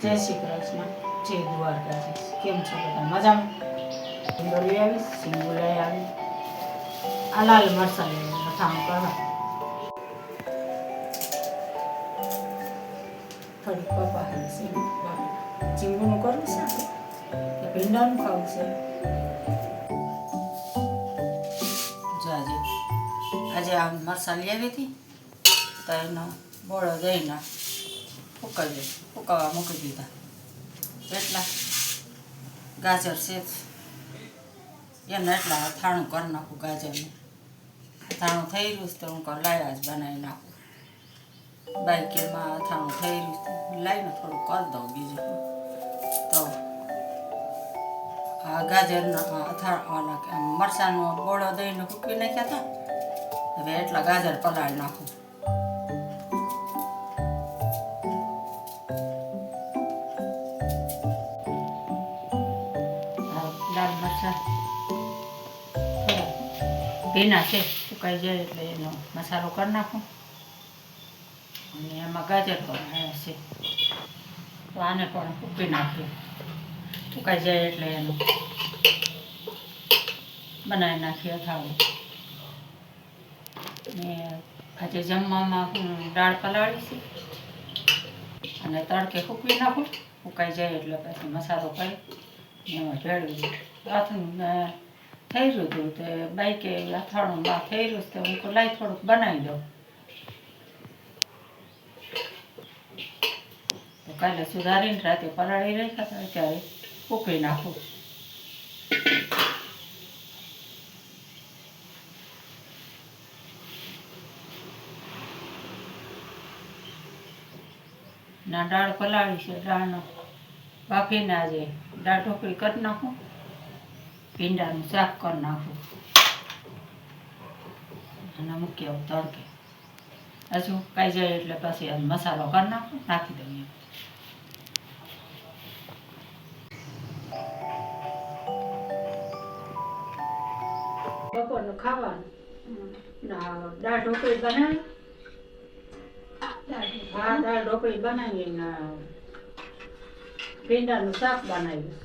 જય શ્રી કૃષ્ણ, જય દ્વારકાધીશ. કેમ છો બધા? મજામાં? ડોલી આવી, સિંગુલાઈ આવી. આ લાલ મરચાં અથાણું કરવા. થોડીક પપ્પા હાલ છે, ચીંગુનું કરવું છે કે ભીંડાનું ખાવું છે? જો આજે આ મરચાં લઈ આવી હતી તો એનો બોળો દઈને ફૂંકાવા મૂકી દીધા. એટલા ગાજર છે એને એટલા અથાણું કરી નાખું. ગાજરનું અથાણું થઈ રહ્યું તો હું લાયા જ બનાવી નાખું. બાઈકમાં અથાણું થઈ રહ્યું લાવીને થોડું કરી દઉં. બીજું તો આ ગાજરના મરચાંનો બોળો દઈને ફૂંકવી નાખ્યા હતા. હવે એટલા ગાજર પલાળી નાખું. લાલ મરચાં ભીના છે, સુકાઈ જાય એટલે એનો મસાલો કરી નાખું. અને એમાં ગાજર પણ છે તો આને પણ ફૂંકી નાખ્યું. સુકાઈ જાય એટલે એનું બનાવી નાખીએ અથાણું. ને આજે જમવામાં દાળ પલાળી છે અને તડકે ફૂંકવી નાખું. ફૂંકાઈ જાય એટલે પછી મસાલો કરી એમાં ભેળવી અથાણું થઈ રહ્યું હતું. તે બાઈકે અથાણુંમાં થઈ રહ્યું તો હું લાઈ થોડુંક બનાવી દઉં. તો કાલે સુધારીને રાતે પલાળી રાખ્યા હતા, ત્યારે ફૂંકી નાખું. ના દાળ પલાળી છે, દાળનો બાફીને આજે દાળ ઢોકળી કરી નાખું. ભીંડાનું શાક કરી નાખું અને મૂકી આવું તડકે. હજુ કાંઈ જાય એટલે પછી આ મસાલો કરી નાખું, નાખી દઉં. બપોરનું ખાવાનું દાળ ઢોકળી બનાવી. હા, દાળ ઢોકળી બનાવીને ભીંડાનું શાક બનાવ્યું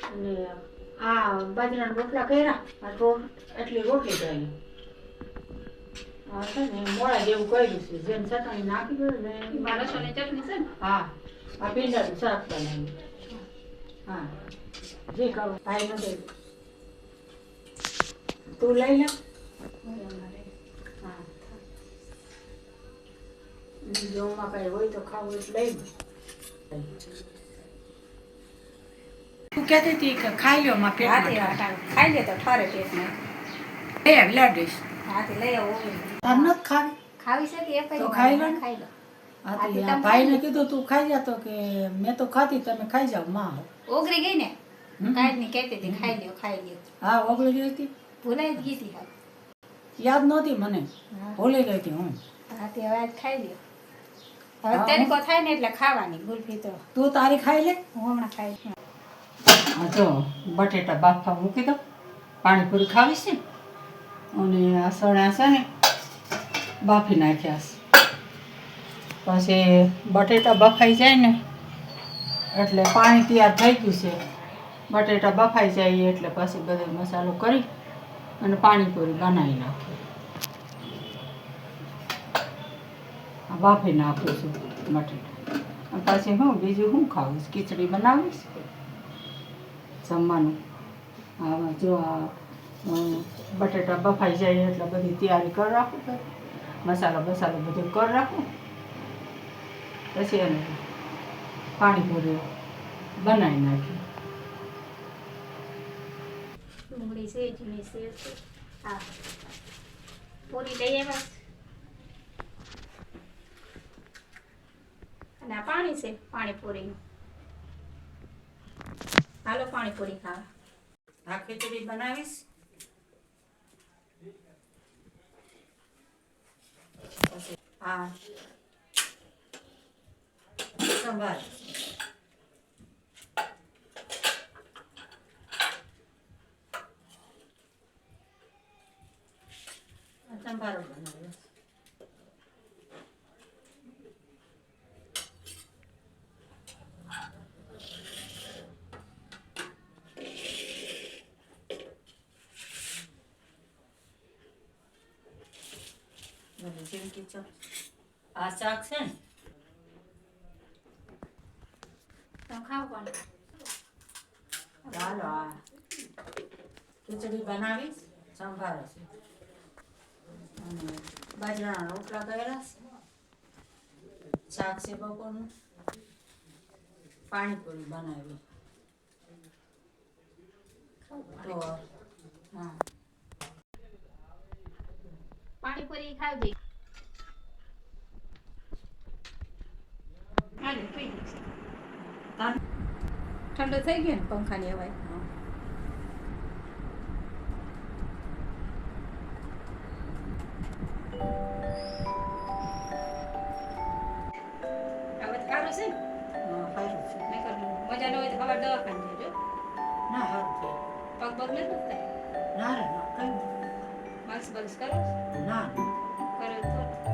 અને આ બાજરાના રોટલા કર્યા. એટલી રોટલી કરી છે ને મોળા જેવું કર્યું છે. જેમ ચટણી નાખી દઉં ને લસણની ચટણી છે ને. હા, આ ભીંડાનું શાક બનાવ્યું. હા, જે કહું ભાઈ નથી તું લઈ લે. હા, જોમાં કઈ હોય તો ખાવું એટલે લઈ લે. તું કહેતી હતી કે ખાઈ લો માં પેટ ખાઈ લે તો ઠરે પેટમાં. લાડીશ. હાથી લઈ આવો. તાર નથી ખાવી? ખાવી છે કે એક તો ખાઈ લો. ખાઈ લો. હા, ભાઈને કીધું તું ખાઈ જા, તો કે મેં તો ખાધી, તમે ખાઈ જાઓ. માં ઓગળી ગઈ ને કાંઈ નહીં કહેતી હતી ખાઈ લ્યો ખાઈ લ્યો. હા, ઓગળી ગઈ હતી. ભૂલાઈ જ ગઈ હતી. યાદ નહોતી મને, ભૂલી ગઈ હતી હું. હા, તે હવે આજ ખાઈ લ્યો. હવે તરીકો થાય ને એટલે ખાવાની ગુલ્ફી તો. તું તારી ખાઈ લે. હું હમણાં ખાઈ. હા, જો બટેટા બાફા મૂકી દો. પાણીપુરી ખાવી છે અને આ સણા છે ને બાફી નાખ્યા છે. પછી બટેટા બફાઈ જાય ને એટલે પાણી તૈયાર થઈ ગયું છે. બટેટા બફાઈ જાય એટલે પછી બધો મસાલો કરી અને પાણીપુરી બનાવી નાખીએ. બાફી નાખું છું બટેટા. પછી હું બીજું શું ખાવું? ખીચડી બનાવીશ જમવાનું. હા, જો આ બટેટા બફાઈ જાય એટલે બધી તૈયારી કરી રાખું. મસાલો બધું કરી રાખું. પછી એને પાણીપુરી બનાવી નાખી. ડુંગળી છે, ઝીણી સેવ છે. હા, પૂરી લઈ આવ્યા અને આ પાણી છે પાણીપુરીનું. હાલો પાણીપુરી ખાવા. આ ખીચડી બનાવીશ. પછી આ સંભાર. સંભારો બનાવ્યો. ખીડકી ચાલ આ શાક છે ને તમે ખાવ પણ ચાલો આ ખીચડી બનાવીશ સંભારો છે અને બાજરાના રોટલા કર્યા છે શાક છે બપોરનું પાણીપુરી બનાવી તો હા પાણીપુરી ખાવજે. હાલો પી જશે. તાન ઠંડો થઈ ગયો ને પંખાની હવાય. હવે તો સારું છે ને? સારું છે નહીંતર મજા ન હોય તો ખબર દવાખાને જજો. ના સારું છે પગ બગ નથી દુખતા? ના રે ના કઈ માલિશ બાલિશ કરો? ના કરો તો